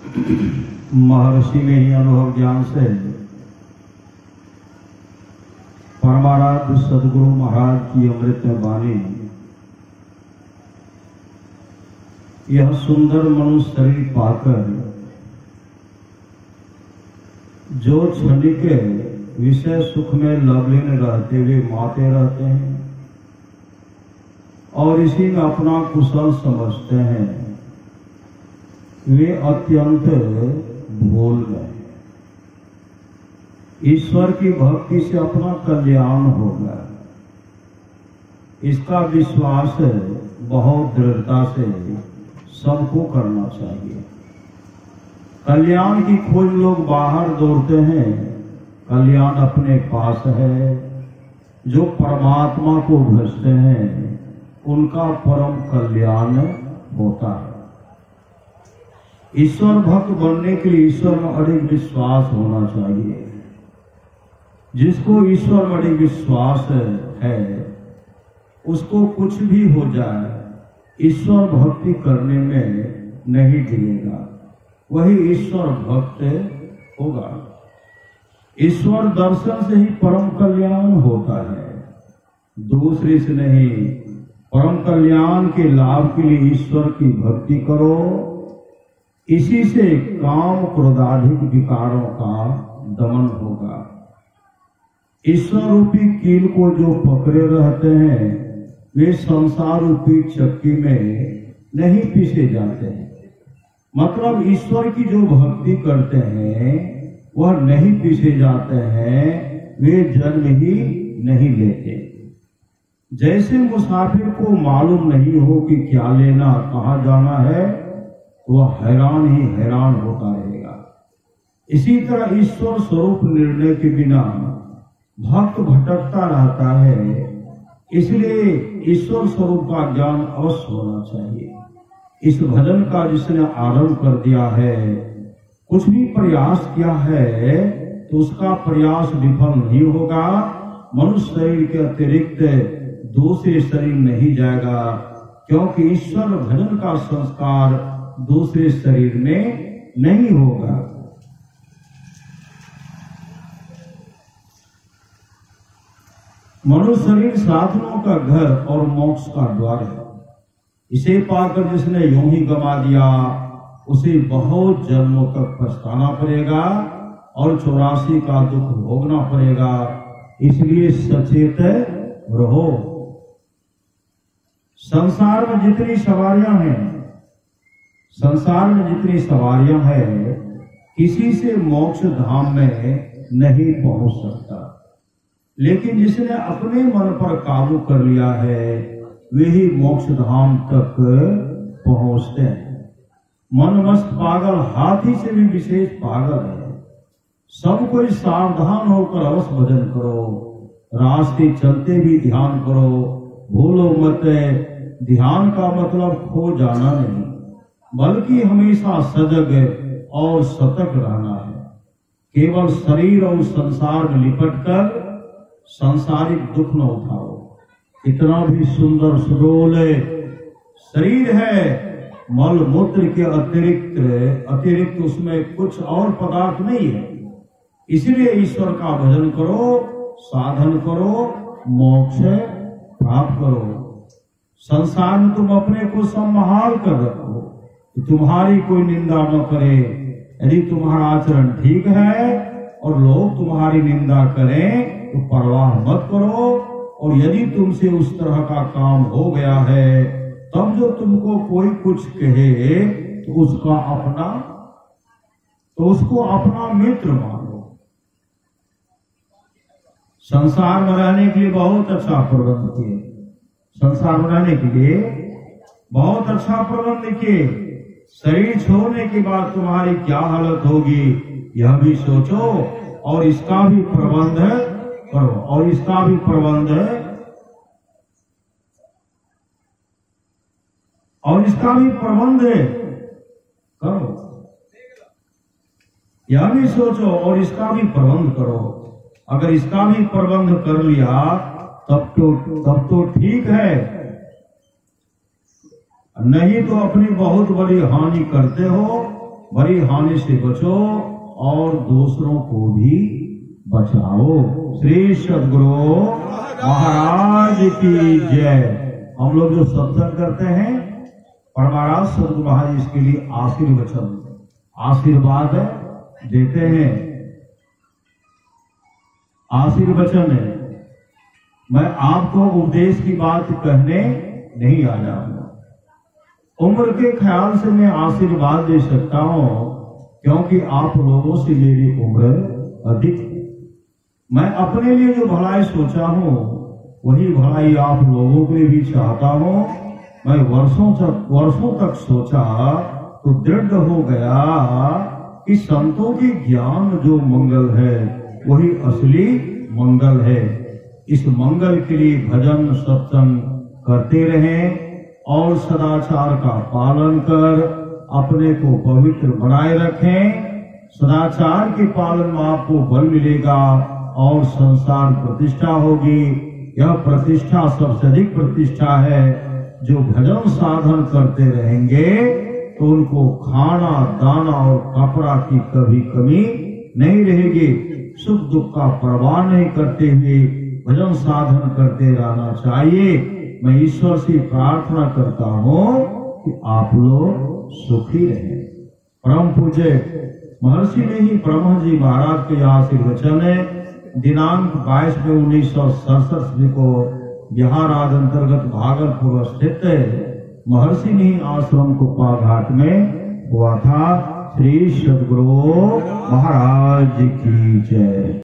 महर्षि में ही अनुभव ज्ञान से परमाराध्य सदगुरु महाराज की अमृत वाणी, यह सुंदर मनुष्य शरीर पाकर जो क्षणिक विषय सुख में लवलीन रहते हुए माते रहते हैं और इसी में अपना कुशल समझते हैं, वे अत्यंत भूल गए। ईश्वर की भक्ति से अपना कल्याण होगा, इसका विश्वास बहुत दृढ़ता से सबको करना चाहिए। कल्याण की खोज लोग बाहर दौड़ते हैं, कल्याण अपने पास है। जो परमात्मा को भजते हैं उनका परम कल्याण होता है। ईश्वर भक्त बनने के लिए ईश्वर में अड़िग विश्वास होना चाहिए। जिसको ईश्वर में अड़िग विश्वास है उसको कुछ भी हो जाए ईश्वर भक्ति करने में नहीं गिरेगा, वही ईश्वर भक्त होगा। ईश्वर दर्शन से ही परम कल्याण होता है, दूसरे से नहीं। परम कल्याण के लाभ के लिए ईश्वर की भक्ति करो, इसी से काम क्रोधाधिक विकारों का दमन होगा। ईश्वर रूपी कील को जो पकड़े रहते हैं वे संसार रूपी चक्की में नहीं पीसे जाते हैं। मतलब ईश्वर की जो भक्ति करते हैं वह नहीं पीसे जाते हैं, वे जन्म ही नहीं लेते। जैसे मुसाफिर को मालूम नहीं हो कि क्या लेना कहाँ जाना है, वह हैरान ही हैरान होता रहेगा। इसी तरह ईश्वर स्वरूप निर्णय के बिना भक्त भटकता रहता है। इसलिए ईश्वर स्वरूप का ज्ञान अवश्य होना चाहिए। इस भजन का जिसने आरंभ कर दिया है, कुछ भी प्रयास किया है तो उसका प्रयास विफल नहीं होगा। मनुष्य शरीर के अतिरिक्त दूसरे शरीर नहीं जाएगा, क्योंकि ईश्वर भजन का संस्कार दूसरे शरीर में नहीं होगा। मनुष्य शरीर साधनों का घर और मोक्ष का द्वार है। इसे पाकर जिसने यूं ही गंवा दिया उसे बहुत जन्मों तक पछताना पड़ेगा और 84 का दुख भोगना पड़ेगा। इसलिए सचेत रहो। संसार में जितनी सवारियां हैं, किसी से मोक्ष धाम में नहीं पहुंच सकता। लेकिन जिसने अपने मन पर काबू कर लिया है वे ही मोक्ष धाम तक पहुंचते हैं। मन मस्त पागल हाथी से भी विशेष पागल है। सब कोई सावधान होकर अवश्य भजन करो, रास्ते चलते भी ध्यान करो। भूलो मत, ध्यान का मतलब खो जाना नहीं, बल्कि हमेशा सजग और सतर्क रहना है। केवल शरीर और संसार में लिपटकर सांसारिक दुख न उठाओ। इतना भी सुंदर सुडोल शरीर है, मल मूत्र के अतिरिक्त उसमें कुछ और पदार्थ नहीं है। इसलिए ईश्वर का भजन करो, साधन करो, मोक्ष प्राप्त करो। संसार में तुम अपने को संभाल कर रखो कि तुम्हारी कोई निंदा न करे। यदि तुम्हारा आचरण ठीक है और लोग तुम्हारी निंदा करें तो परवाह मत करो। और यदि तुमसे उस तरह का काम हो गया है तब जो तुमको कोई कुछ कहे तो उसको अपना मित्र मानो। संसार में रहने के लिए बहुत अच्छा प्रबंध किए, संसार में रहने के लिए बहुत अच्छा प्रबंध किए। शरीर छोड़ने के बाद तुम्हारी क्या हालत होगी यह भी सोचो और इसका भी प्रबंध करो, और इसका भी प्रबंध करो। यह भी सोचो और इसका भी प्रबंध करो। अगर इसका भी प्रबंध कर लिया तब तो ठीक है, नहीं तो अपनी बहुत बड़ी हानि करते हो बड़ी हानि से बचो और दूसरों को भी बचाओ। श्री सद्गुरु महाराज की जय। हम लोग जो सत्संग करते हैं, परमाराज सद्गुरु महाराज इसके लिए आशीर्वाद देते हैं, आशीर्वचन है। मैं आपको उपदेश की बात कहने नहीं आ जाऊंगा। उम्र के ख्याल से मैं आशीर्वाद दे सकता हूं, क्योंकि आप लोगों से मेरी उम्र अधिक है। मैं अपने लिए जो भलाई सोचा हूं, वही भलाई आप लोगों के लिए भी चाहता हूं। मैं वर्षों तक सोचा तो दृढ़ हो गया कि संतों के ज्ञान जो मंगल है, वही असली मंगल है। इस मंगल के लिए भजन सत्संग करते रहें और सदाचार का पालन कर अपने को पवित्र बनाए रखें। सदाचार के पालन में आपको बल मिलेगा और संसार प्रतिष्ठा होगी। यह प्रतिष्ठा सबसे अधिक प्रतिष्ठा है। जो भजन साधन करते रहेंगे तो उनको खाना दाना और कपड़ा की कभी कमी नहीं रहेगी। सुख दुख का परवाह नहीं करते हुए भजन साधन करते रहना चाहिए। मैं ईश्वर से प्रार्थना करता हूँ कि आप लोग सुखी रहें। परम पूज्य महर्षि ने ही ब्रह्मा जी महाराज के आशीर्वचन है। दिनांक 22 में 1967 को बिहार राज्य अंतर्गत भागलपुर स्थित महर्षि ने आश्रम कुप्पा घाट में हुआ था। श्री सद्गुरु महाराज की जय।